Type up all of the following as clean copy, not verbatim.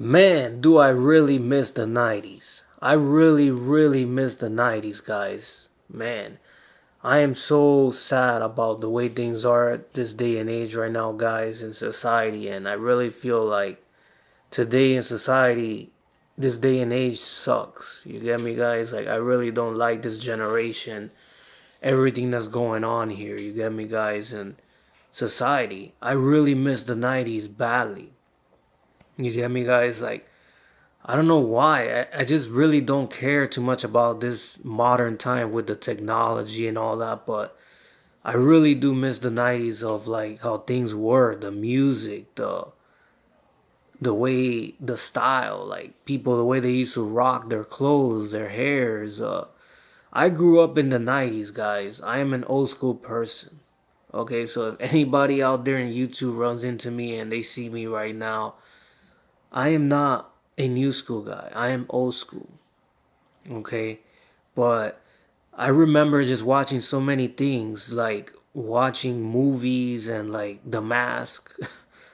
Man, do I really miss the 90s. I really, really miss the 90s, guys. Man, I am so sad about the way things are at this day and age right now, guys, in society. And I really feel like today in society, this day and age sucks. You get me, guys? Like, I really don't like this generation, everything that's going on here. You get me, guys? And society. I really miss the 90s badly. You get me, guys? Like, I don't know why. I just really don't care too much about this modern time with the technology and all that, but I really do miss the 90s of like how things were, the music, the way the style, like people the way they used to rock their clothes, their hairs. I grew up in the 90s, guys. I am an old school person. Okay, so if anybody out there in YouTube runs into me and they see me right now, I am not a new school guy. I am old school. Okay? But I remember just watching so many things, like watching movies and like The Mask.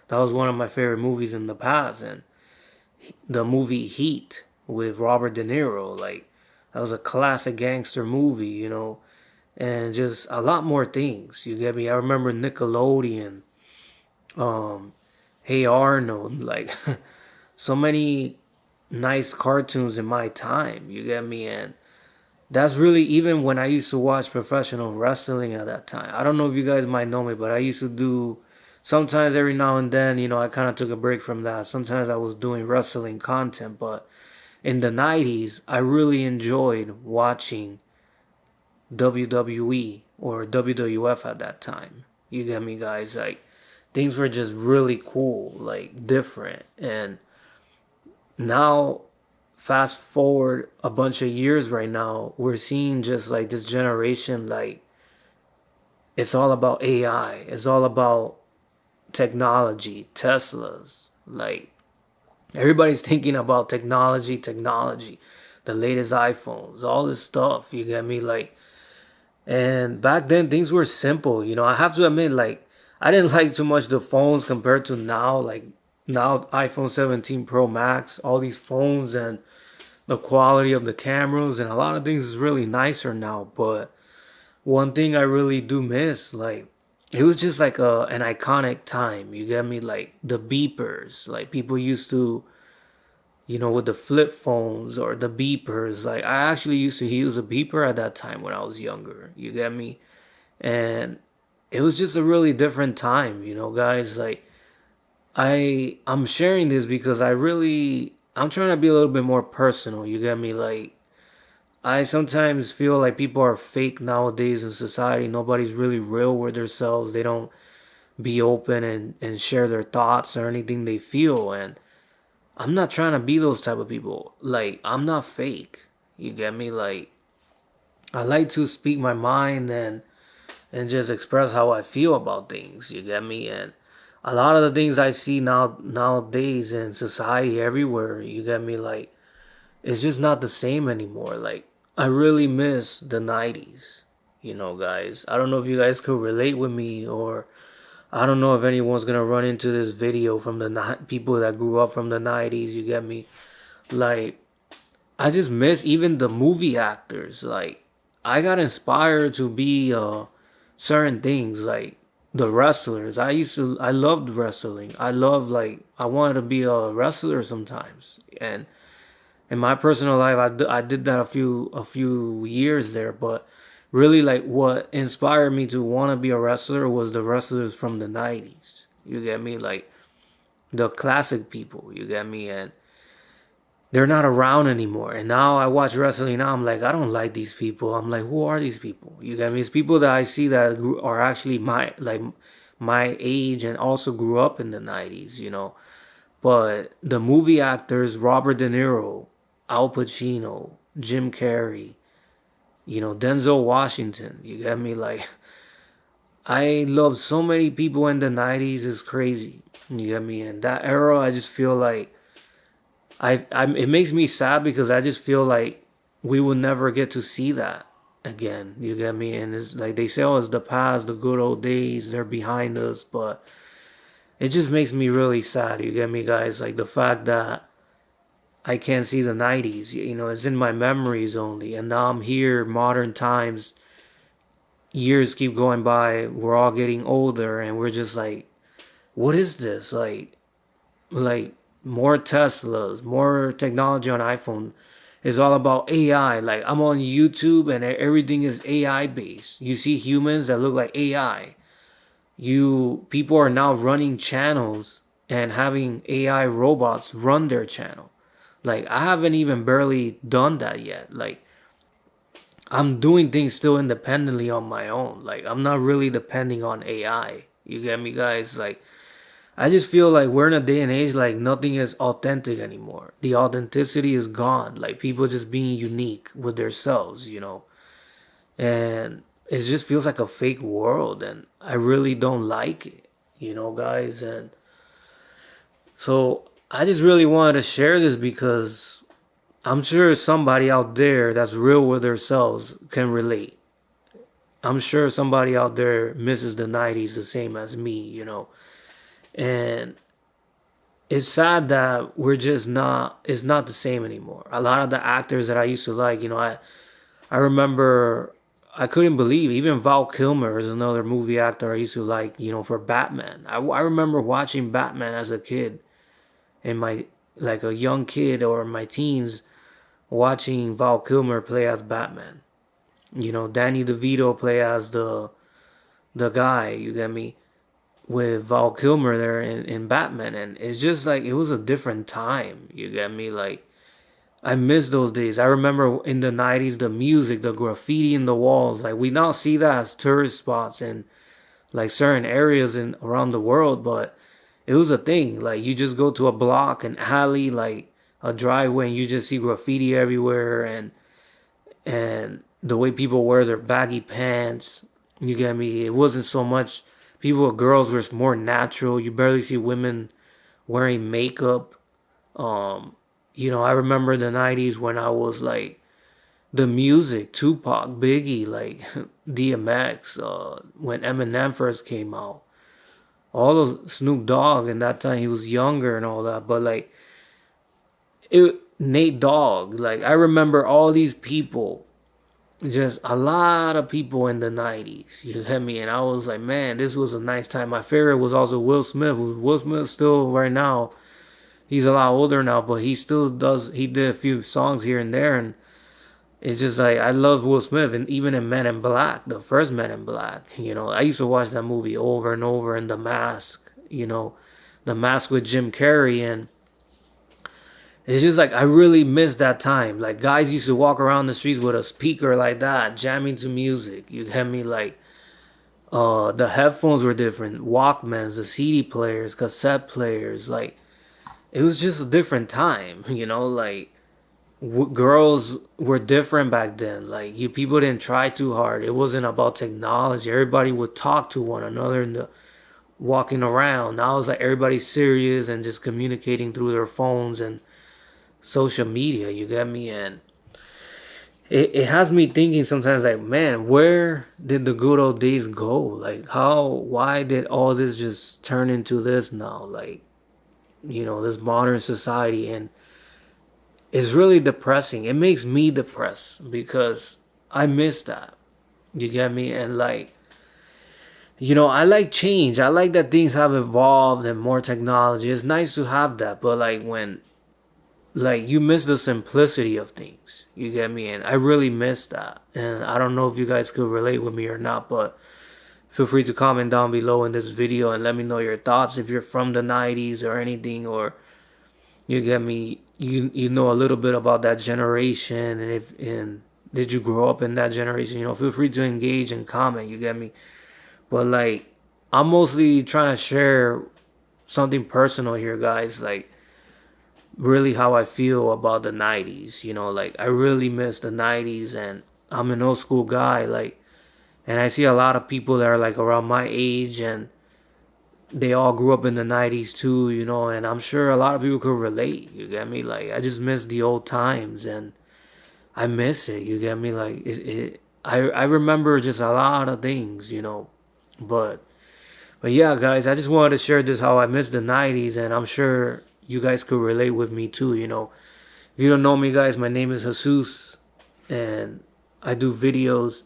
That was one of my favorite movies in the past. And the movie Heat with Robert De Niro. Like, that was a classic gangster movie, and just a lot more things. You get me? I remember Nickelodeon, um, Hey Arnold, like so many nice cartoons in my time. You get me? And that's really even when I used to watch professional wrestling at that time. I don't know if you guys might know me, but I used to do sometimes every now and then, I kind of took a break from that. Sometimes I was doing wrestling content, but in the 90s, I really enjoyed watching WWE or WWF at that time. You get me, guys? Like, things were just really cool, like different. And now, fast forward a bunch of years right now, we're seeing just like this generation, like, it's all about AI. It's all about technology, Teslas. Like, everybody's thinking about technology, the latest iPhones, all this stuff. You get me? Like, and back then things were simple. I have to admit, like, I didn't like too much the phones compared to now. Like, now iPhone 17 Pro Max, all these phones and the quality of the cameras and a lot of things is really nicer now. But one thing I really do miss, like, it was just like an iconic time. You get me? Like the beepers, like people used to, with the flip phones or the beepers. Like, I actually used to use a beeper at that time when I was younger. You get me? And it was just a really different time, guys. Like, I'm sharing this because I'm trying to be a little bit more personal. You get me? Like, I sometimes feel like people are fake nowadays in society. Nobody's really real with themselves. They don't be open and share their thoughts or anything they feel. And I'm not trying to be those type of people. Like, I'm not fake. You get me? Like, I like to speak my mind and just express how I feel about things. You get me? And a lot of the things I see nowadays in society everywhere, you get me? Like, it's just not the same anymore. Like, I really miss the 90s, guys. I don't know if you guys could relate with me, or I don't know if anyone's gonna run into this video from the people that grew up from the 90s, you get me? Like, I just miss even the movie actors. Like, I got inspired to be certain things, like the wrestlers. I loved wrestling. I wanted to be a wrestler sometimes. And in my personal life, I did that a few years there. But really, like, what inspired me to want to be a wrestler was the wrestlers from the 90s. You get me? Like, the classic people. You get me? And they're not around anymore. And now I watch wrestling now, I'm like, I don't like these people. I'm like, who are these people? You get me? It's people that I see that are actually my age and also grew up in the 90s, But the movie actors, Robert De Niro, Al Pacino, Jim Carrey, Denzel Washington, you get me? Like, I love so many people in the 90s. It's crazy. You get me? And that era, I just feel like it makes me sad because I just feel like we will never get to see that again. You get me? And it's like they say, oh, it's the past, the good old days, they're behind us. But it just makes me really sad. You get me, guys? Like, the fact that I can't see the 90s. You know, it's in my memories only. And now I'm here, modern times. Years keep going by. We're all getting older, and we're just like, what is this? Like more Teslas, more technology on iPhone. It's all about AI. Like I'm on YouTube, and everything is AI based. You see humans that look like AI. People are now running channels and having AI robots run their channel. Like I haven't even barely done that yet. Like I'm doing things still independently on my own. Like I'm not really depending on AI. You get me, guys? Like I just feel like we're in a day and age like nothing is authentic anymore. The authenticity is gone. Like people just being unique with themselves, you know. And it just feels like a fake world, and I really don't like it, you know, guys. And so I just really wanted to share this because I'm sure somebody out there that's real with themselves can relate. I'm sure somebody out there misses the 90s the same as me, you know. And it's sad that it's not the same anymore. A lot of the actors that I used to like, you know, I remember I couldn't believe even Val Kilmer is another movie actor I used to like, you know, for Batman. I remember watching Batman as a kid, in my like a young kid or in my teens, watching Val Kilmer play as Batman. You know, Danny DeVito play as the guy, you get me, with Val Kilmer there in Batman. And it's just like it was a different time, you get me. Like I miss those days. I remember in the 90s, the music, the graffiti in the walls. Like we now see that as tourist spots in like certain areas in around the world, but it was a thing. Like you just go to a block, an alley, like a driveway, and you just see graffiti everywhere, and the way people wear their baggy pants. You get me? It wasn't so much girls were more natural. You barely see women wearing makeup. You know, I remember the 90s when I was like the music, Tupac, Biggie, like DMX, when Eminem first came out. All of Snoop Dogg, and that time he was younger and all that, but like Nate Dogg, like I remember all these people, just a lot of people in the 90s, you get me? And I was like, man, this was a nice time. My favorite was also Will Smith. Will Smith still right now, he's a lot older now, but he did a few songs here and there, and it's just like, I love Will Smith. And even in Men in Black, the first Men in Black, you know, I used to watch that movie over and over. And The Mask, you know, The Mask with Jim Carrey. And it's just like, I really miss that time. Like, guys used to walk around the streets with a speaker like that, jamming to music. You get me? Like, the headphones were different. Walkmans, the CD players, cassette players. Like, it was just a different time, you know? Like, girls were different back then. Like people didn't try too hard. It wasn't about technology. Everybody would talk to one another in the walking around. Now it's like everybody's serious and just communicating through their phones and social media. You get me? And it has me thinking sometimes like, man, where did the good old days go? Like why did all this just turn into this now? Like, you know, this modern society. And it's really depressing. It makes me depressed because I miss that. You get me? And like, you know, I like change. I like that things have evolved and more technology. It's nice to have that. But like when, like you miss the simplicity of things. You get me? And I really miss that. And I don't know if you guys could relate with me or not, but feel free to comment down below in this video and let me know your thoughts if you're from the 90s or anything, or you get me, you know a little bit about that generation, and did you grow up in that generation? You know, feel free to engage and comment, you get me? But like, I'm mostly trying to share something personal here, guys. Like, really how I feel about the 90s, you know? Like, I really miss the 90s, and I'm an old school guy, like, and I see a lot of people that are like around my age, and they all grew up in the 90s too, you know, and I'm sure a lot of people could relate, you get me? Like, I just miss the old times, and I miss it, you get me? Like, I remember just a lot of things, you know, but yeah, guys, I just wanted to share this, how I miss the 90s, and I'm sure you guys could relate with me too, you know. If you don't know me, guys, my name is Jesus, and I do videos.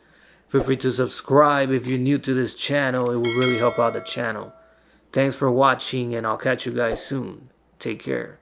Feel free to subscribe if you're new to this channel. It will really help out the channel. Thanks for watching, and I'll catch you guys soon. Take care.